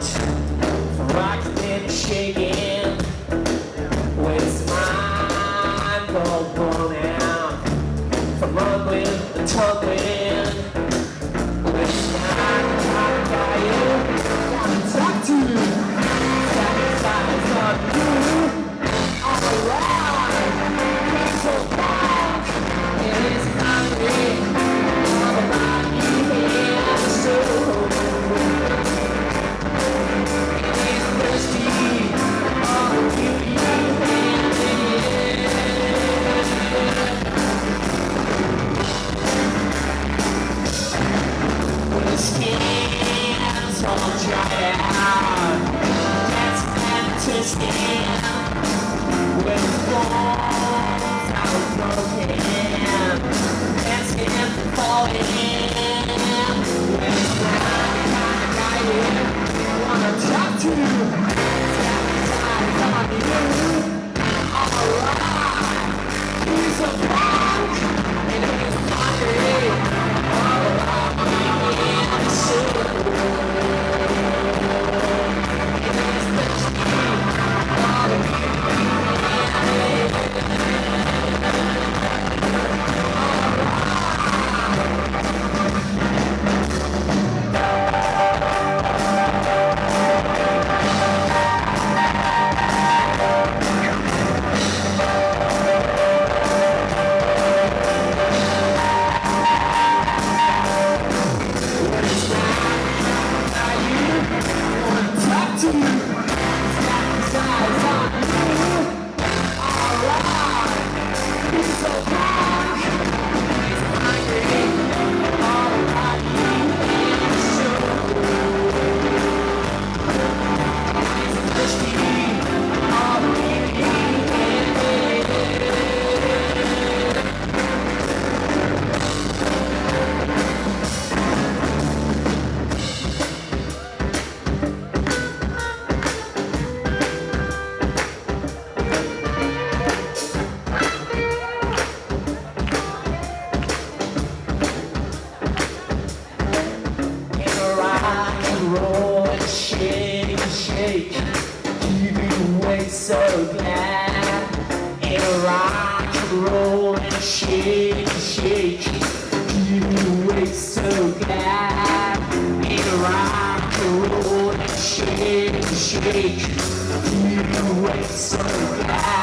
want, from rocking and shaking, with my mind all blown out, from rumbling and tumbling, with my got you, gotta talk to you, satisfies on you, alright, so back, it is hungry, all about you and so. So glad in a rock and roll and shake, shake. Keep me awake, so glad in a rock and roll and shake, shake. Keep me awake, so glad.